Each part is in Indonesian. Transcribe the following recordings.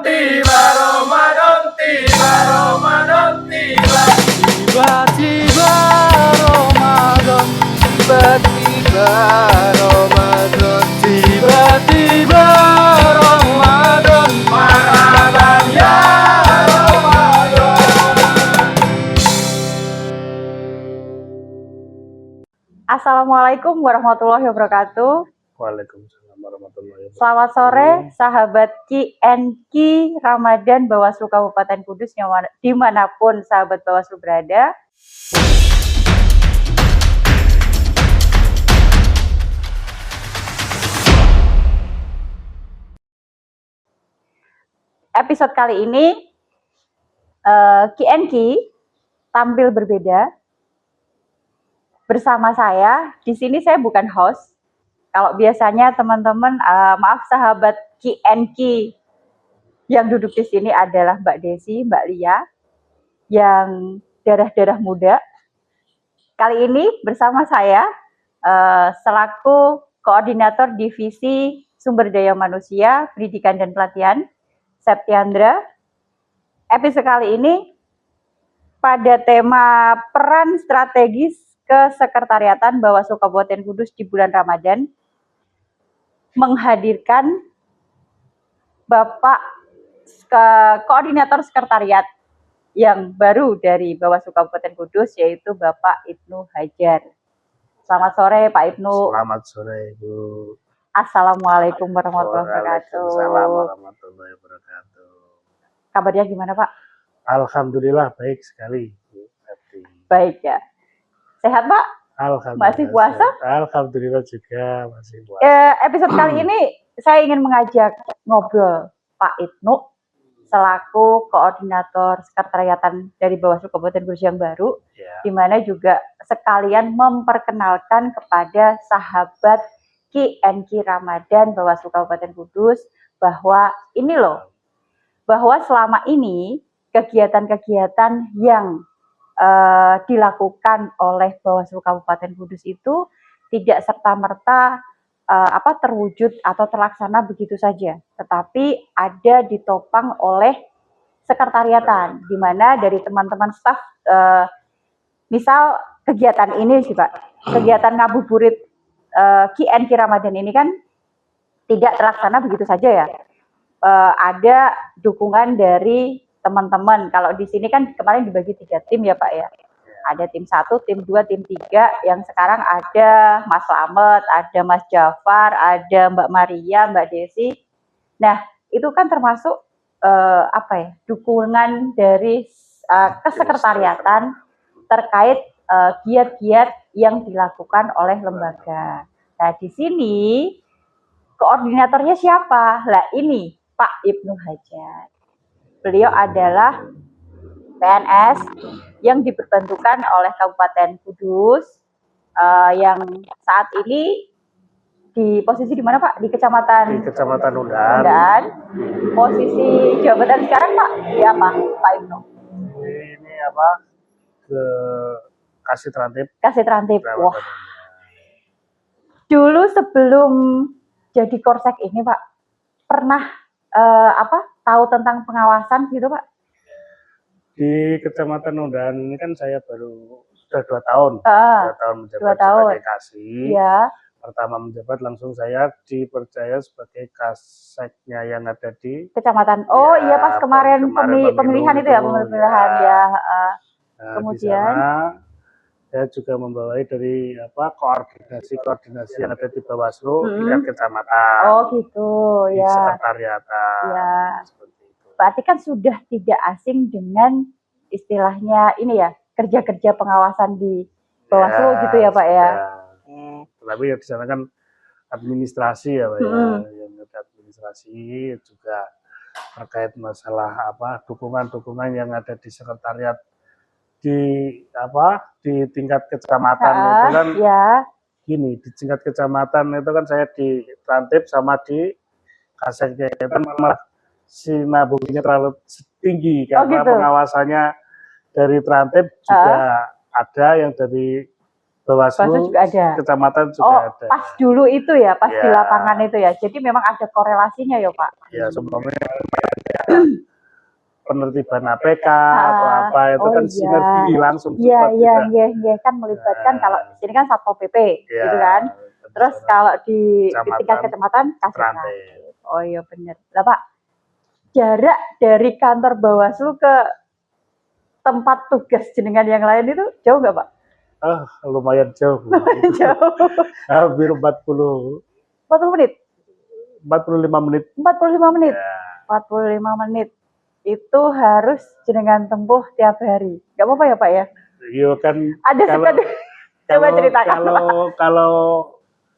tiba, Ramadan tiba, Ramadan tiba. Tiba-tiba Ramadan, tiba-tiba Ramadan, tiba-tiba Ramadan. Marhaban ya Ramadan. Assalamualaikum warahmatullahi wabarakatuh. Waalaikumsalam warahmatullahi wabarakatuh. Selamat sore sahabat Q&Q Ramadan Bawaslu Kabupaten Kudus dimanapun sahabat Bawaslu berada. Episode kali ini Q&Q tampil berbeda. Bersama saya, di sini saya bukan host. Kalau biasanya teman-teman, maaf sahabat Q&Q yang duduk di sini adalah Mbak Desi, Mbak Lia, yang darah-darah muda. Kali ini bersama saya, selaku Koordinator Divisi Sumber Daya Manusia, Pendidikan dan Pelatihan, Septiandra. Episode kali ini pada tema peran strategis Kesekretariatan Bawaslu Kabupaten Kudus di bulan Ramadan, menghadirkan Bapak Koordinator Sekretariat yang baru dari Bawaslu Kabupaten Kudus, yaitu Bapak Ibnu Hajar. Selamat sore Pak Ibnu. Selamat sore Ibu. Assalamualaikum warahmatullahi wabarakatuh. Waalaikumsalam warahmatullahi wabarakatuh. Kabarnya gimana Pak? Alhamdulillah baik sekali. Baik ya. Sehat Pak? Alhamdulillah. Masih puasa? Alhamdulillah juga masih puasa. Episode kali ini saya ingin mengajak ngobrol Pak Ibnu selaku Koordinator Sekretariatan dari Bawaslu Kabupaten Kudus yang baru, Ya. di mana juga sekalian memperkenalkan kepada sahabat Q&Q Ramadan Bawaslu Kabupaten Kudus bahwa ini loh, bahwa selama ini kegiatan-kegiatan yang dilakukan oleh Bawaslu Kabupaten Kudus itu tidak serta-merta terwujud atau terlaksana begitu saja, tetapi ada ditopang oleh sekretariatan, di mana dari teman-teman staf, misal kegiatan ini sih Pak, kegiatan ngabuburit Q&Q Ramadan ini kan tidak terlaksana begitu saja ya. Ada dukungan dari teman-teman. Kalau di sini kan kemarin dibagi 3 tim ya Pak ya. Ada tim 1, tim 2, tim 3. Yang sekarang ada Mas Slamet, ada Mas Jafar, ada Mbak Maria, Mbak Desi. Nah, itu kan termasuk dukungan dari kesekretariatan terkait giat-giat yang dilakukan oleh lembaga. Nah, di sini koordinatornya siapa? Lah ini Pak Ibnu Hajar. Beliau adalah PNS yang diperbantukan oleh Kabupaten Kudus, yang saat ini di posisi di mana Pak? Di Kecamatan Undan. Posisi jabatan sekarang Pak di apa Pak Ibnu? Ini ke Kasitrantip. Kasitrantip. Wah. Dulu sebelum jadi Korsek ini Pak, pernah tahu tentang pengawasan gitu Pak? Di Kecamatan Undan ini kan saya baru sudah 2 tahun. 2 tahun menjabat sebagai Kasih. Ya. Pertama menjabat langsung saya dipercaya sebagai Kaseknya yang ada di Kecamatan. Oh ya, iya pas kemarin pemilihan itu ya, pemilihan ya. Nah, Kemudian di sana saya juga membawai dari koordinasi yang ada di Bawaslu tingkat kecamatan. Oh gitu di ya. sekretariatan. Ya. Seperti itu. Berarti kan sudah tidak asing dengan istilahnya ini ya, kerja-kerja pengawasan di Bawaslu gitu ya Pak ya. Tapi ya di sana kan administrasi ya Pak ya. Yang ada administrasi juga terkait masalah dukungan-dukungan yang ada di sekretariat di tingkat kecamatan itu kan gini, di tingkat kecamatan itu kan saya di Trantip sama di Kaseknya itu malah sinabungnya terlalu tinggi karena pengawasannya dari Trantip juga ada, yang dari Bawaslu juga ada. Kecamatan juga ada. Pas dulu itu ya, pas di lapangan itu ya. Jadi memang ada korelasinya ya Pak. Ya, semuanya penertiban APK atau apa itu Oh kan iya. sinergi langsung Iya, support iya, kita. iya, iya, kan melibatkan Nah. kalau di sini kan Satpol PP, Ya, gitu kan. Terus sana kalau di tingkat kecamatan, kecamatan kasih Trantip. Trantip. Oh iya bener. Lah Pak, jarak dari kantor Bawaslu ke tempat tugas jenengan yang lain itu jauh nggak Pak? Lumayan jauh. Jauh. Hampir 40 40 menit? 45 menit. 45 menit? Ya. 45 menit. Itu harus jenengan tempuh tiap hari. Nggak apa-apa ya Pak ya? Iya kan Ada kalau coba ceritakan. kalau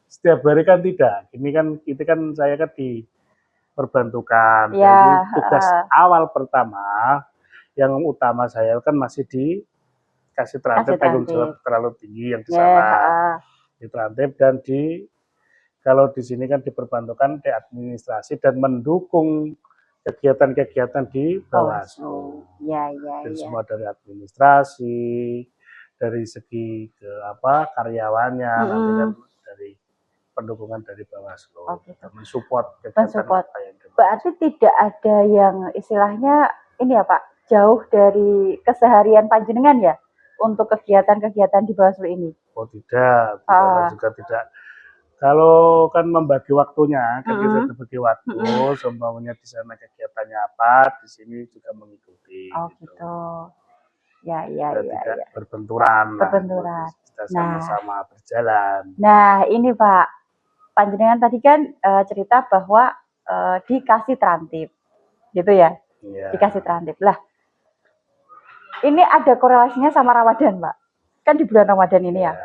setiap hari kan tidak. Ini kan saya kan diperbantukan. Ya, Jadi tugas awal pertama yang utama saya kan masih di kasih Trantip, tanggung jawab terlalu tinggi yang di sana. Di Trantip dan kalau di sini kan diperbantukan di administrasi dan mendukung kegiatan-kegiatan di Bawaslu. Ya. Jadi semua dari administrasi, dari segi karyawannya, nanti kan dari pendukungan dari Bawaslu, mensupport kegiatan apa yang dimaksud. Berarti tidak ada yang istilahnya ini ya Pak, jauh dari keseharian panjenengan ya untuk kegiatan-kegiatan di Bawaslu ini? Oh tidak, juga tidak. Kalau kan membagi waktunya, kan kita bagi waktu, seumpamanya di sana kegiatannya apa, di sini juga mengikuti. Oh gitu. Ya. Tidak berbenturan. Kita sama-sama berjalan. Nah ini Pak, panjenengan tadi kan cerita bahwa dikasih Trantip, gitu ya? Iya. Dikasih Trantip. Lah, ini ada korelasinya sama Ramadan Pak. Kan di bulan Ramadan ini ya.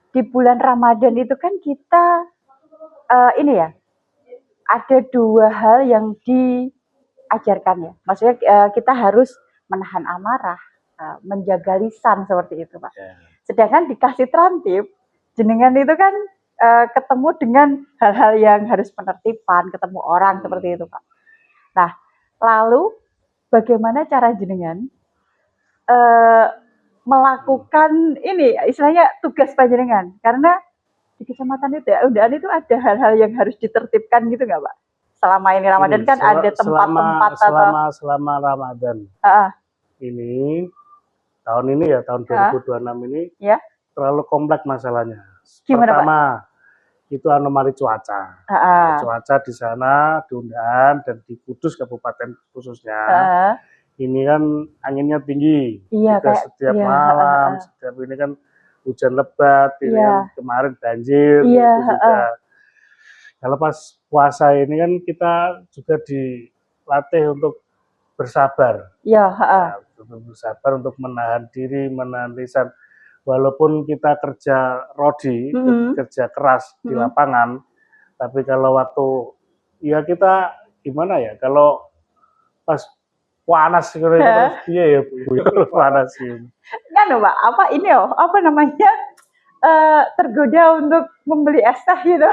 Di bulan Ramadan itu kan kita ini ya, ada dua hal yang diajarkan ya. Maksudnya kita harus menahan amarah, menjaga lisan seperti itu Pak. Sedangkan dikasih Trantip, jenengan itu kan ketemu dengan hal-hal yang harus penertiban, ketemu orang seperti itu Pak. Nah, lalu bagaimana cara jenengan melakukan ini istilahnya tugas panjenengan, karena di kecamatan itu ya undaan itu ada hal-hal yang harus ditertibkan gitu nggak Pak? Selama ini Ramadan kan ada tempat-tempat selama Ramadan ini tahun ini ya tahun 2026 ini ya terlalu kompleks masalahnya. Gimana, pertama Pak? Itu anomali cuaca. Cuaca di sana di Undaan dan di Kudus Kabupaten khususnya. Ini kan anginnya tinggi, setiap malam, setiap ini kan hujan lebat, ini kan kemarin banjir, itu juga. Kalau pas puasa ini kan kita juga dilatih untuk bersabar, untuk bersabar, untuk menahan diri, menahan lisan. Walaupun kita kerja rodi, kerja keras di lapangan, tapi kalau waktu, ya kita gimana ya, kalau pas panas ya panas ini. Kan Pak, apa namanya tergoda untuk membeli es teh gitu?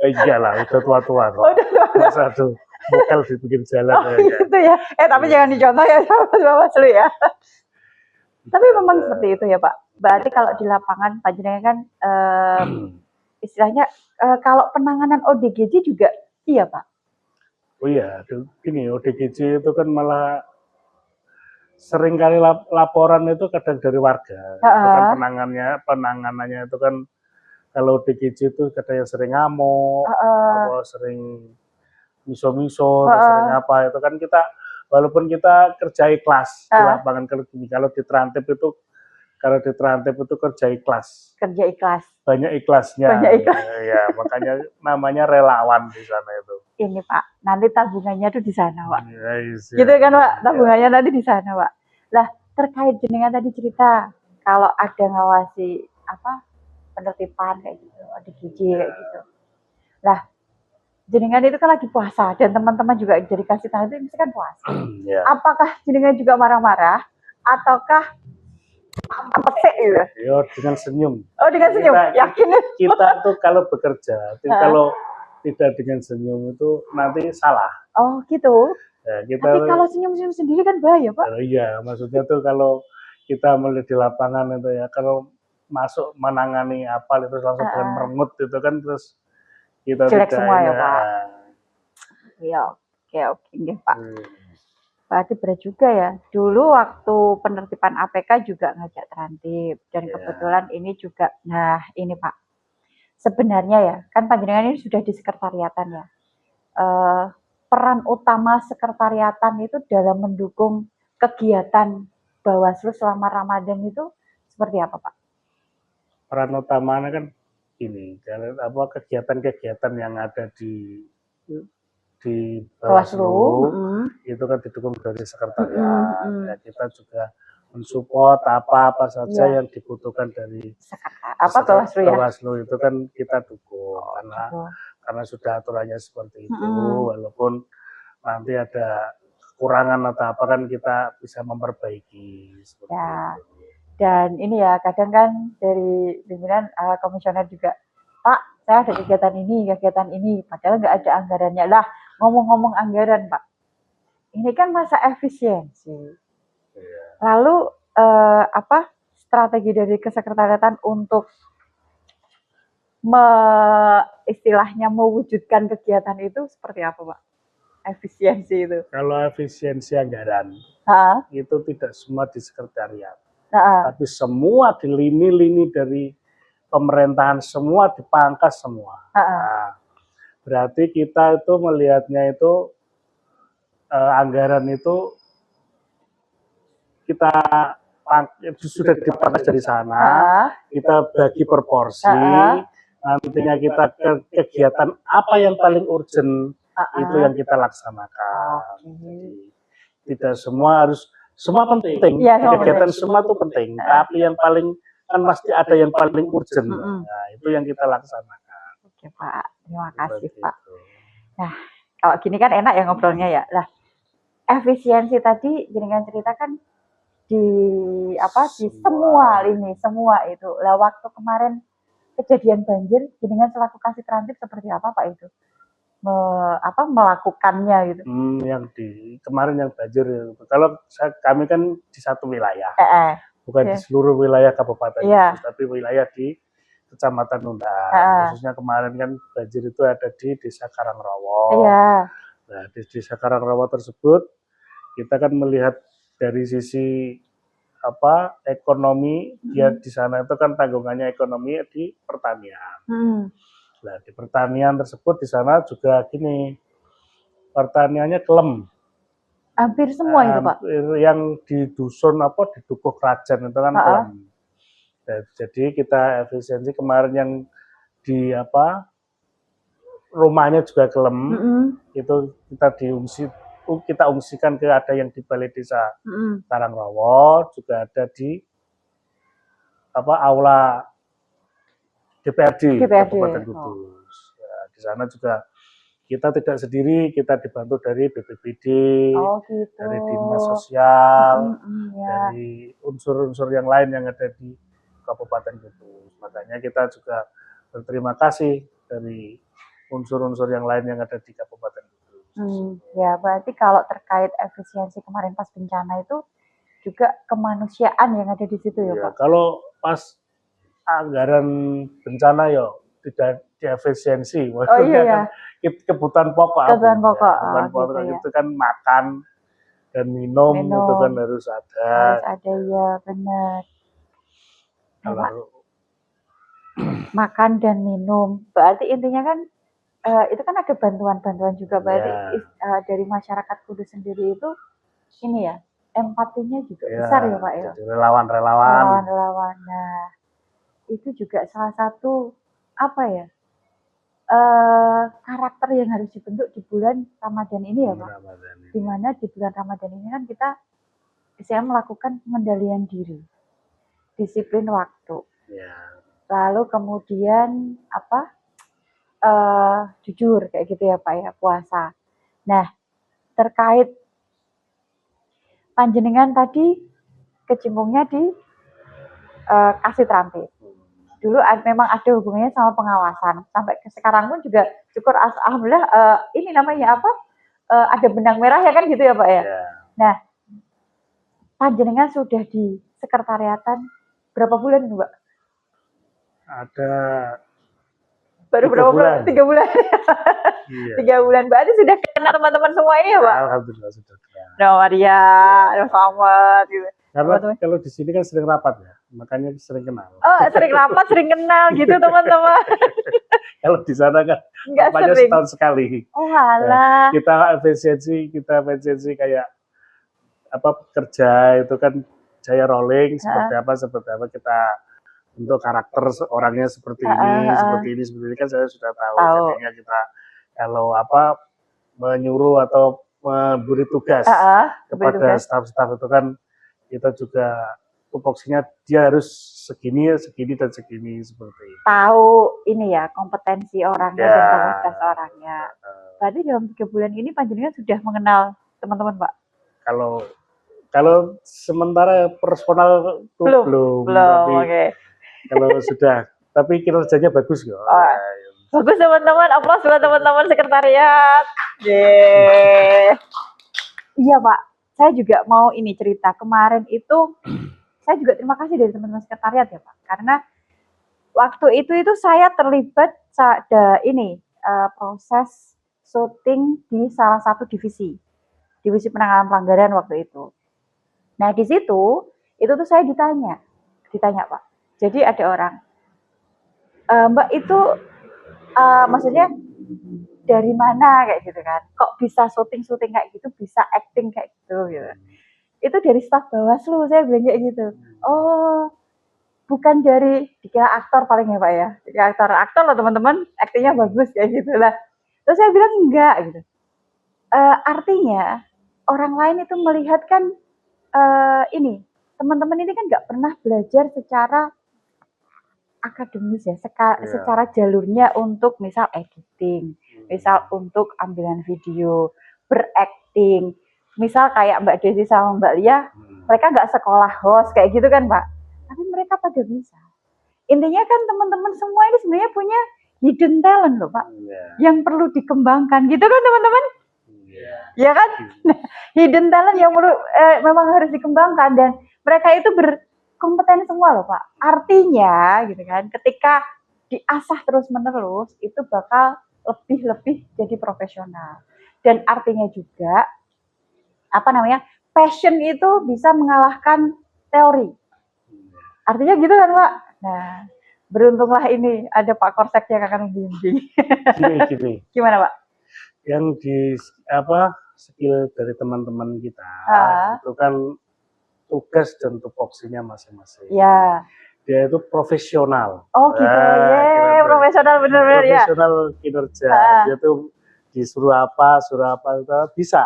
Iyalah, udah tua-tua kok. Masa tuh bekal di pinggir jalan. Gitu ya. Tapi jangan dicontoh ya sama Bawaslu ya. Tapi memang seperti itu ya Pak. Berarti kalau di lapangan panjenengan kan istilahnya kalau penanganan ODGJ juga iya Pak. Oh iya, ini ODGJ itu kan malah sering kali laporan itu kadang dari warga. Itu kan penanganannya itu kan kalau ODGJ itu kadang yang sering ngamuk, atau sering miso-miso, sering apa itu kan kita walaupun kita kerja ikhlas di lapangan kalau di Trantip itu kerja ikhlas. Kerja ikhlas. Banyak ikhlasnya. Ya, makanya namanya relawan di sana itu. Ini Pak, nanti tabungannya tuh di sana Pak. Gitu kan Pak, tabungannya nanti di sana Pak. Lah, terkait jenengan tadi cerita kalau ada ngawasi penertiban kayak gitu, ODGJ kayak gitu. Lah, jenengan itu kan lagi puasa dan teman-teman juga jadi kasih tahu itu kan puasa. Apakah jenengan juga marah-marah ataukah apa sih gitu? Yo, dengan senyum. Oh, dengan senyum. Yakin? Kita tuh kalau bekerja, kalau tidak dengan senyum itu nanti salah. Oh gitu. Ya, tapi kalau senyum-senyum sendiri kan bahaya Pak. Iya, maksudnya tuh kalau kita melihat di lapangan itu ya, kalau masuk menangani apa itu langsung dengan merengut itu kan terus kita jelek semua ya Pak. Iya. oke, nggih, Pak. Hmm. Berarti berat juga ya. Dulu waktu penertiban APK juga ngajak terantib dan Ya. kebetulan ini juga. Nah, ini Pak. Sebenarnya ya, kan panjenengan ini sudah di sekretariatan ya. Peran utama sekretariatan itu dalam mendukung kegiatan Bawaslu selama Ramadan itu seperti apa, Pak? Peran utamanya kan ini, apa kegiatan-kegiatan yang ada di Bawaslu itu kan didukung dari sekretariat. Ya, kita juga mensupport apa saja Iya. yang dibutuhkan dari Bawaslu ya? Bawaslu itu kan kita dukung Gitu. karena sudah aturannya seperti itu, walaupun nanti ada kekurangan atau apa kan kita bisa memperbaiki seperti Ya. itu. Dan ini ya, kadang kan dari pimpinan komisioner juga, Pak, saya ada kegiatan ini, padahal nggak ada anggarannya. Lah, ngomong-ngomong anggaran, Pak, ini kan masa efisiensi. Iya. Lalu apa strategi dari kesekretariatan untuk istilahnya mewujudkan kegiatan itu seperti apa, Pak? Efisiensi itu. Kalau efisiensi anggaran Ha? itu tidak semua di sekretariat, Nah, tapi semua di lini-lini dari pemerintahan, semua dipangkas semua. Nah, berarti kita itu melihatnya itu anggaran itu kita sudah dipangkas dari sana, kita bagi proporsi, nantinya kita kegiatan apa yang paling urgent itu yang kita laksanakan. Jadi, tidak semua semua penting, ya, kegiatan semua itu penting, tapi yang paling kan pasti ada yang paling urgent. Nah, itu yang kita laksanakan. Oke, Pak, terima kasih, Seperti Pak. itu. Nah, kalau gini kan enak ya ngobrolnya ya. Lah, efisiensi tadi jenengan ceritakan di semua lini, semua itu. Lah, waktu kemarin kejadian banjir, jenengan selaku kasih terantib seperti apa, Pak, itu? Melakukannya gitu. Yang kemarin yang banjir itu. Kalau kami kan di satu wilayah, bukan di seluruh wilayah kabupaten, tapi wilayah di Kecamatan Nundaan. Khususnya kemarin kan banjir itu ada di Desa Karangrowo. Nah, di Desa Karangrowo tersebut kita kan melihat dari sisi ekonomi, dia di sana itu kan tanggungannya ekonomi di pertanian. Nah, di pertanian tersebut di sana juga gini, pertaniannya kelem. Hampir semua itu, Pak. Yang di dusun di Dukuh Krajan itu kan kelem. Nah, jadi kita efisiensi kemarin yang di rumahnya juga kelem, itu kita ungsikan ke ada yang di Balai Desa Karangrowo, juga ada di aula DPRD Kabupaten Kudus. Ya, di sana juga kita tidak sendiri, kita dibantu dari BPBD, dari Dinas Sosial, dari unsur-unsur yang lain yang ada di Kabupaten Kudus. Makanya kita juga berterima kasih dari unsur-unsur yang lain yang ada di Kabupaten Kudus. Ya, berarti kalau terkait efisiensi kemarin pas bencana itu juga kemanusiaan yang ada di situ ya, Pak? Kalau pas anggaran bencana tidak diefisiensi, kan kebutuhan pokok. Kebutuhan pokok itu kan makan dan minum itu kan harus ada. Harus ada, ya benar. Kalau makan dan minum, berarti intinya kan itu kan ada bantuan-bantuan juga, berarti dari masyarakat Kudus sendiri itu ini ya, empatinya juga besar ya, Pak ya. Relawan-relawan. Nah, itu juga salah satu karakter yang harus dibentuk di bulan Ramadan ini ya, Pak. Dimana di bulan Ramadan ini kan kita bisa melakukan pengendalian diri, disiplin waktu, lalu kemudian jujur kayak gitu ya, Pak ya, puasa. Nah, terkait panjenengan tadi kecimpungnya di kasih terantib. Dulu memang ada hubungannya sama pengawasan, sampai sekarang pun juga syukur alhamdulillah ini namanya ada benang merah ya kan gitu ya, Pak ya. Nah, panjenengan sudah di sekretariatan berapa bulan, Mbak? Ada baru berapa bulan? 3 bulan. 3 bulan berarti sudah kenal teman-teman semua ini ya Pak? Alhamdulillah sudah kenal. Nah, Maria, selamat gitu. Karena Teman-teman. kalau di sini kan sering rapat ya, makanya sering kenal. Oh, sering rapat, sering kenal gitu teman-teman. Kalau di sana kan Enggak rapatnya sering. setahun sekali. Oh, alah. Kita efisiensi kayak apa kerja itu kan Jaya rolling seperti apa kita untuk karakter orangnya seperti ini kan saya sudah tahu. Jadinya kita kalau apa menyuruh atau memberi tugas kepada staf-staf itu kan kita juga tupoksinya dia harus segini dan segini seperti itu. Tahu ini ya kompetensi orangnya dan kapasitas orangnya. Berarti dalam 3 bulan ini panjenengan sudah mengenal teman-teman Pak? Kalau sementara personal belum. Tapi kalau sudah, tapi kinerjanya bagus kok. Bagus teman-teman, aplaus buat teman-teman sekretariat. Iya Pak, saya juga mau ini cerita. Kemarin itu saya juga terima kasih dari teman-teman sekretariat ya Pak, karena waktu itu saya terlibat proses syuting di salah satu divisi penanganan pelanggaran waktu itu. Nah di situ itu tuh saya ditanya Pak. Jadi ada orang, Mbak itu maksudnya dari mana kayak gitu kan? Kok bisa syuting kayak gitu, bisa acting kayak gitu? Itu dari staf Bawaslu, saya bilang kayak gitu. Oh, bukan dikira aktor paling ya Pak ya? Dikira aktor loh teman-teman, aktingnya bagus kayak gitu lah. Terus saya bilang enggak gitu. Artinya orang lain itu melihat kan ini teman-teman ini kan nggak pernah belajar secara akademis ya, secara jalurnya untuk misal editing, misal untuk ambilan video, berakting, misal kayak Mbak Desi sama Mbak Lia, mereka nggak sekolah host kayak gitu kan Pak, tapi mereka pada bisa. Intinya kan teman-teman semua ini sebenarnya punya hidden talent loh Pak, yang perlu dikembangkan gitu kan teman-teman. Ya kan, hidden talent yang memang harus dikembangkan dan mereka itu berkompeten semua loh Pak. Artinya gitu kan, ketika diasah terus-menerus itu bakal lebih jadi profesional. Dan artinya juga passion itu bisa mengalahkan teori. Artinya gitu kan Pak. Nah, beruntunglah ini ada Pak Korsek yang akan membimbing. Gini. Gimana Pak? Yang skill dari teman-teman kita itu kan tugas dan tupoksinya masing-masing. Ya. Dia itu profesional. Oh gitu, profesional benar-benar ya. Profesional kinerja. Dia tuh disuruh apa itu bisa.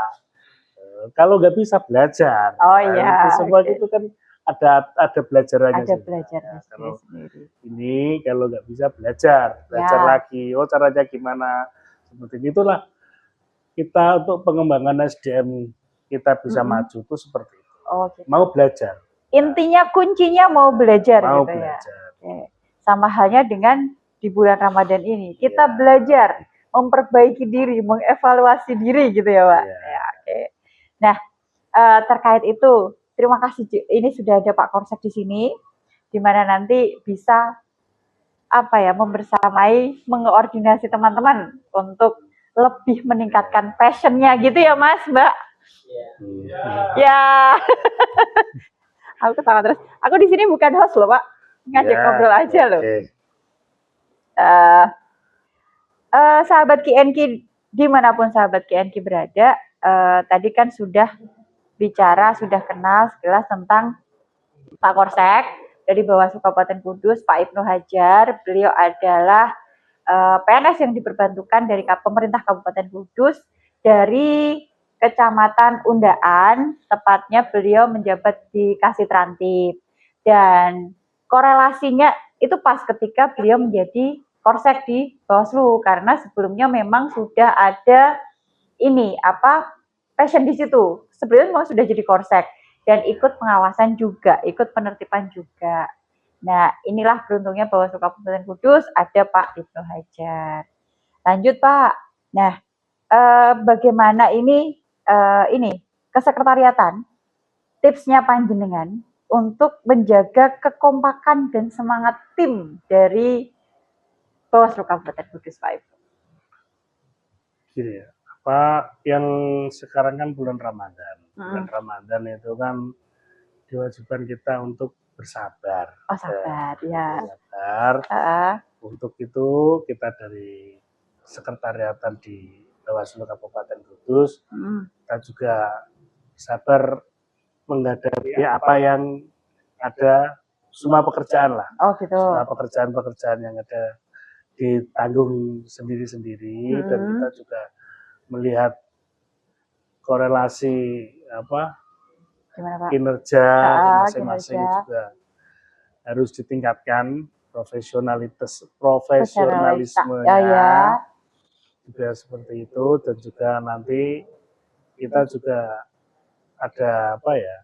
Kalau nggak bisa belajar. Oh iya. Semua itu kan ada belajarannya. Ada belajarnya sendiri. Ini kalau nggak bisa belajar lagi. Oh caranya gimana? Seperti itulah. Kita untuk pengembangan SDM kita bisa maju itu seperti itu. Oh, gitu. Mau belajar. Intinya kuncinya mau belajar mau gitu belajar. Ya. Sama halnya dengan di bulan Ramadan ini. Kita belajar, memperbaiki diri, mengevaluasi diri gitu ya Pak. Nah, terkait itu terima kasih ini sudah ada Pak Korsek di sini di mana nanti bisa membersamai, mengoordinasi teman-teman untuk lebih meningkatkan passionnya gitu ya Mas, Mbak. Ya. Aku ketawa terus. Aku di sini bukan host loh Pak, ngajak ngobrol aja loh. Sahabat KNK dimanapun sahabat KNK berada, tadi kan sudah kenal sekilas tentang Pak Korsek dari Bawaslu Kabupaten Kudus, Pak Ibnu Hajar. Beliau adalah PNS yang diperbantukan dari pemerintah Kabupaten Kudus dari Kecamatan Undaan, tepatnya beliau menjabat di Kasitrantip. Dan korelasinya itu pas ketika beliau menjadi Korsek di Bawaslu, karena sebelumnya memang sudah ada passion di situ. Sebelumnya memang sudah jadi Korsek dan ikut pengawasan juga, ikut penertiban juga. Nah, inilah beruntungnya Bawaslu Kabupaten Kudus ada Pak Ibnu Hajar. Lanjut Pak. Nah, bagaimana ini kesekretariatan, tipsnya panjenengan untuk menjaga kekompakan dan semangat tim dari Bawaslu Kabupaten Kudus Pak Ibnu. gini ya, apa yang sekarang kan bulan Ramadan. Bulan Ramadan itu kan diwajibkan kita untuk bersabar. Oh, sabar ya. Bersabar. Heeh. Untuk itu kita dari sekretariatan di Bawaslu Kabupaten Kudus, kita juga sabar menghadapi apa yang ada, semua pekerjaan lah. Oh gitu. Semua pekerjaan-pekerjaan yang ada ditanggung sendiri-sendiri, dan kita juga melihat korelasi apa Gimana Pak? kinerja masing-masing kinerja. juga harus ditingkatkan, Profesionalismenya. profesionalismenya juga seperti itu, dan juga nanti kita juga ada apa ya,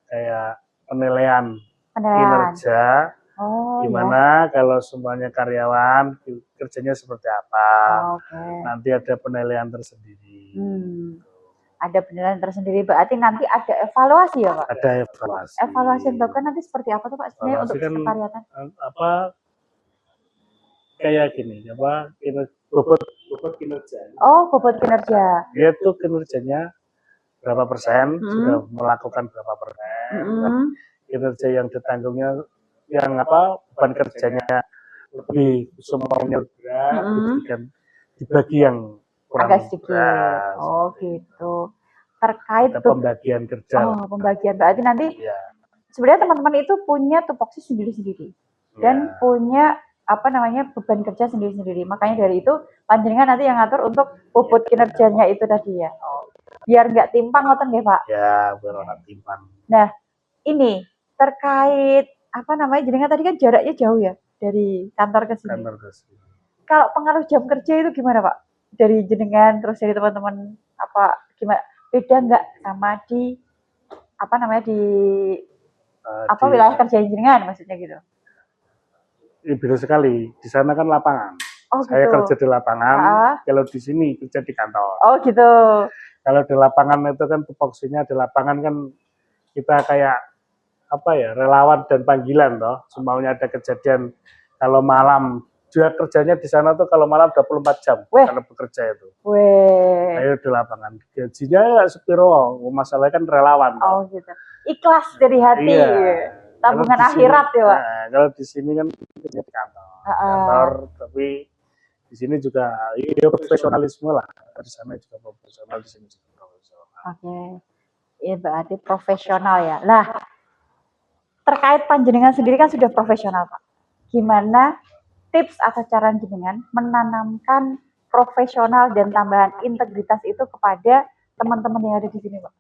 kayak penilaian kinerja. Oh, Gimana kalau semuanya karyawan kerjanya seperti apa? Nanti ada penilaian tersendiri. Ada penilaian tersendiri, berarti nanti ada evaluasi ya Pak? Ada evaluasi. Evaluasi yang dilakukan nanti seperti apa tuh Pak sebenarnya untuk Evaluasi kan sekretariatan? apa kayak gini, apa bobot kinerja. Oh, bobot kinerja. Dia tuh kinerjanya berapa persen, sudah melakukan berapa persen, kinerja yang ditanggungnya, yang apa beban kerjanya lebih semuanya berat, dibagi yang kurang agak sedikit. berat. Oh gitu. Terkait ada pembagian kerja. Oh, pembagian berarti nanti sebenarnya teman-teman itu punya tupoksi sendiri-sendiri dan punya apa namanya beban kerja sendiri-sendiri. Makanya dari itu panjenengan nanti yang ngatur untuk bobot kinerjanya itu tadi ya. Biar nggak timpang ngoten nggih Pak. Ya, biar nggak timpang. Nah, ini terkait apa namanya, jenengan tadi kan jaraknya jauh ya dari kantor ke sini. Kalau pengaruh jam kerja itu gimana Pak? Dari jenengan terus dari teman-teman apa gimana? Beda nggak sama di apa namanya di apa di wilayah kerja jenengan maksudnya gitu? Beda sekali. Di sana kan lapangan. Oh, saya gitu. kerja di lapangan. Kalau di sini kerja di kantor. Oh gitu. Kalau di lapangan itu kan tupoksinya di lapangan kan kita kayak apa ya, relawan dan panggilan toh. Semuanya ada kejadian kalau malam, juga kerjanya di sana tuh kalau malam 24 jam kalau bekerja itu. Ayo di lapangan. Gajinya ya sepiro, masalahnya kan relawan. Oh gitu. Ikhlas dari hati. Iya. Tabungan akhirat ya Pak. Nah, kalau di sini kan kerja di kantor, tapi di sini juga ya profesionalisme lah. Di sana juga profesional, di sini juga profesional. Oke. Iya berarti profesional ya. Nah, terkait panjenengan sendiri kan sudah profesional Pak. Gimana tips atau cara jenengan menanamkan profesional dan tambahan integritas itu kepada teman-teman yang ada di sini Pak?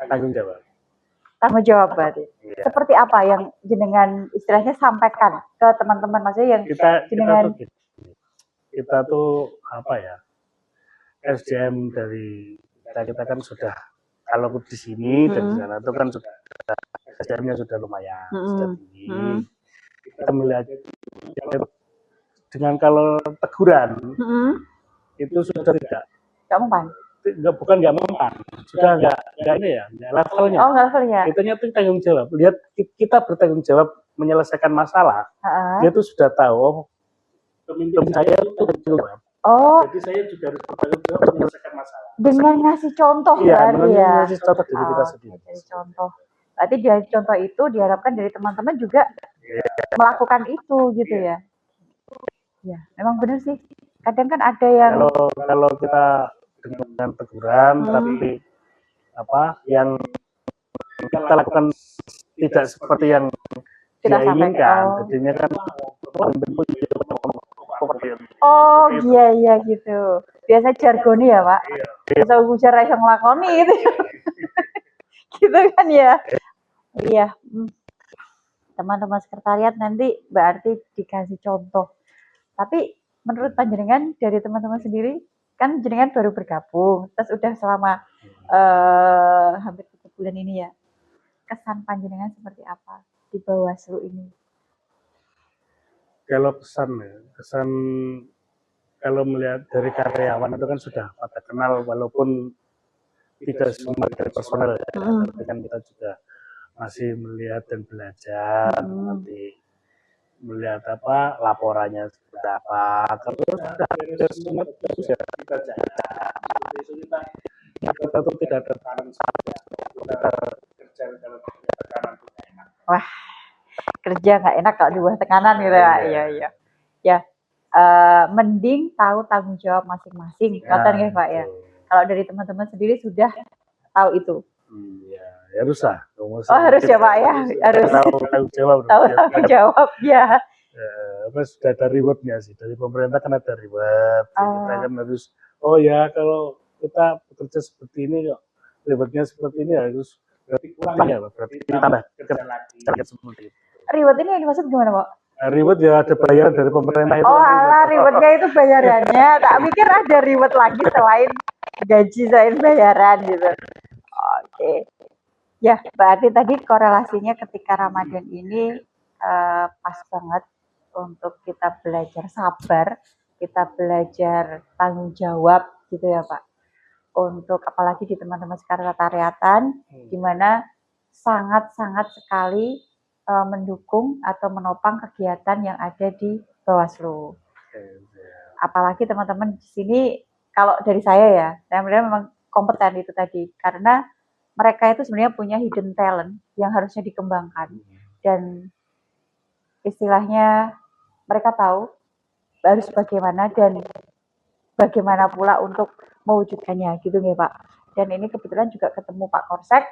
Tanggung jawab. Tanggung jawab berarti. Iya. Seperti apa yang jenengan istilahnya sampaikan ke teman-teman maksudnya yang jenengan kita tuh apa ya, SDM dari kita kan sudah, kalau di sini dan di sana itu kan sudah SDM-nya sudah lumayan, sudah tinggi. Kita melihat dengan kalau teguran itu sudah tidak mempan. Bukan nggak mempan, sudah nggak ini ya, nggak levelnya. Oh, levelnya. Itu tanggung jawab. Lihat kita bertanggung jawab menyelesaikan masalah. Dia tuh sudah tahu, pemimpin saya itu bertanggung jawab. Oh. Jadi saya juga harus bertanggung jawab menyelesaikan masalah. Dengan ngasih contoh berarti ya. Ngasih contoh dari kita sendiri. Dari contoh. Berarti dari contoh itu diharapkan dari teman-teman juga melakukan itu gitu ya. Ya, memang benar sih. Kadang kan ada yang kalau kita dengan teguran, tapi apa yang kita lakukan tidak seperti yang kita inginkan, jadinya kan oh iya gitu. Biasa jargoni ya Pak. Biasa ujar yang ngelakoni gitu. Gitu kan ya. Iya. Teman-teman sekretariat nanti berarti dikasih contoh. Tapi menurut panjenengan dari teman-teman sendiri, kan jenengan baru bergabung, terus udah selama hampir 3 bulan ini ya. Kesan panjenengan seperti apa di Bawaslu ini? Kalau kesan kalau melihat dari karyawan itu kan sudah pada kenal, walaupun tidak semua dari personal ya, tapi kan kita juga masih melihat dan belajar. Nanti melihat apa laporannya seperti apa. Kalau sudah beres semua bagus ya kita jalan. Seperti itu kita tuh tidak ada tekanan saja. Kita kerja kalau tidak tekanan tidak enak. Wah, kerja nggak enak kalau di bawah tekanan gitu ya. Iya, iya. Ya, mending tahu tanggung jawab masing-masing. Ngoten nggih, Pak ya. Kalau dari teman-teman sendiri sudah tahu itu. Ya, harus lah. Oh, harus ya, Pak ya. Harus tahu tanggung jawab. tahu tanggung jawab ya. Apa sudah ada rewardnya sih dari pemerintah kan ada reward. Kita kan harus ya kalau kita bekerja seperti ini kok rewardnya seperti ini harus berarti kurang ya, berarti tambah kerja lagi seperti itu. Reward ini yang dimaksud gimana, Pak? Reward ya ada bayaran dari pemerintah itu. Oh, alah, rewardnya itu bayarannya. Tak pikir ada reward lagi selain gaji, selain bayaran gitu. Oke. Ya, berarti tadi korelasinya ketika Ramadan ini pas banget untuk kita belajar sabar, kita belajar tanggung jawab gitu ya, Pak. Untuk apalagi di teman-teman sekretariatan, di mana sangat-sangat sekali mendukung atau menopang kegiatan yang ada di Bawaslu. Apalagi teman-teman di sini, kalau dari saya ya, saya melihat memang kompeten itu tadi, karena mereka itu sebenarnya punya hidden talent yang harusnya dikembangkan, dan istilahnya mereka tahu harus bagaimana dan bagaimana pula untuk mewujudkannya gitu nih Pak. Dan ini kebetulan juga ketemu Pak Korsek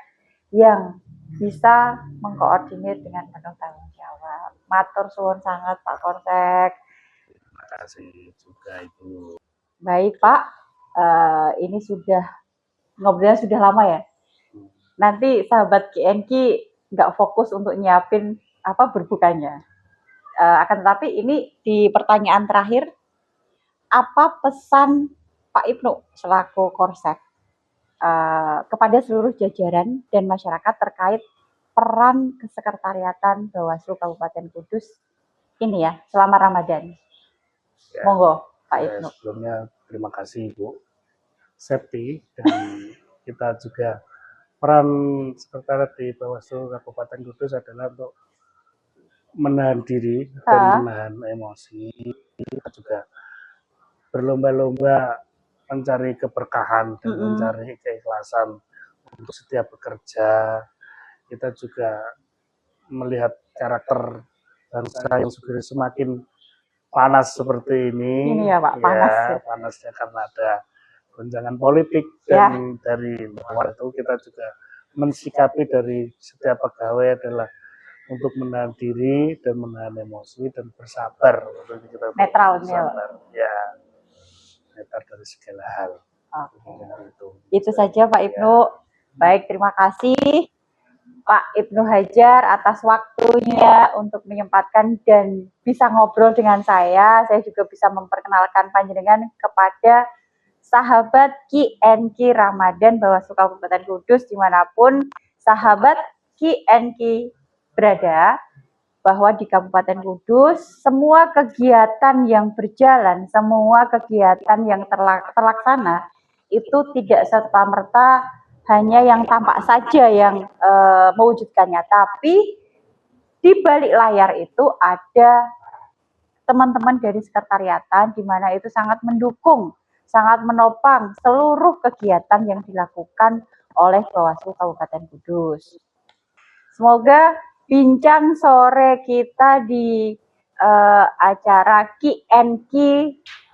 yang bisa mengkoordinir dengan penuh tanggung jawab. Matur suwun sangat Pak Korsek. Terima kasih juga Ibu. Baik Pak, ini sudah ngobrolnya sudah lama ya. Nanti sahabat KNK nggak fokus untuk nyiapin apa berbukanya. Akan tetapi ini di pertanyaan terakhir, apa pesan Pak Ibnu selaku Korsek kepada seluruh jajaran dan masyarakat terkait peran kesekretariatan Bawaslu Kabupaten Kudus ini ya selama Ramadan? Ya, monggo Pak Ibnu. Sebelumnya terima kasih Bu Septi, dan kita juga peran sekretariat di Bawaslu Kabupaten Kudus adalah untuk menahan diri dan menahan emosi. Kita juga berlomba-lomba mencari keberkahan dan mencari keikhlasan untuk setiap bekerja. Kita juga melihat karakter bangsa yang sudah semakin panas seperti ini. Ini ya Pak, panas. Ya, panasnya karena ada goncangan politik, dan dari luar itu kita juga mensikapi dari setiap pegawai adalah untuk menahan diri dan menahan emosi dan bersabar. Kita netral ya, netral dari segala hal. Itu saja Pak Ibnu. Baik, terima kasih Pak Ibnu Hajar atas waktunya untuk menyempatkan dan bisa ngobrol dengan saya. Saya juga bisa memperkenalkan panjenengan kepada sahabat KNK Ramadan Bawaslu Kabupaten Kudus dimanapun sahabat KNK berada, bahwa di Kabupaten Kudus semua kegiatan yang berjalan, semua kegiatan yang terlaksana itu tidak serta-merta hanya yang tampak saja yang mewujudkannya, tapi di balik layar itu ada teman-teman dari sekretariatan di mana itu sangat mendukung, sangat menopang seluruh kegiatan yang dilakukan oleh Bawaslu Kabupaten Kudus. Semoga bincang sore kita di acara KNK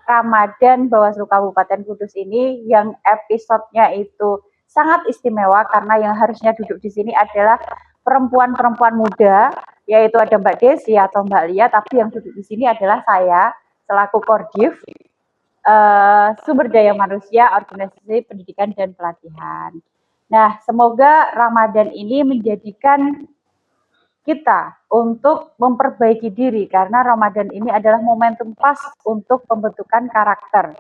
Ramadan Bawaslu Kabupaten Kudus ini yang episodenya itu sangat istimewa karena yang harusnya duduk di sini adalah perempuan-perempuan muda, yaitu ada Mbak Desi atau Mbak Lia, tapi yang duduk di sini adalah saya selaku Kordif Sumber Daya Manusia Organisasi Pendidikan dan Pelatihan. Nah, semoga Ramadan ini menjadikan kita untuk memperbaiki diri, karena Ramadan ini adalah momentum pas untuk pembentukan karakter,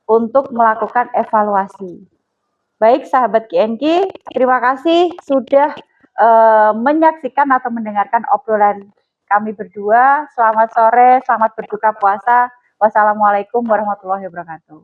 untuk melakukan evaluasi. Baik sahabat KNK, terima kasih sudah menyaksikan atau mendengarkan obrolan kami berdua. Selamat sore, selamat berbuka puasa. Wassalamualaikum warahmatullahi wabarakatuh.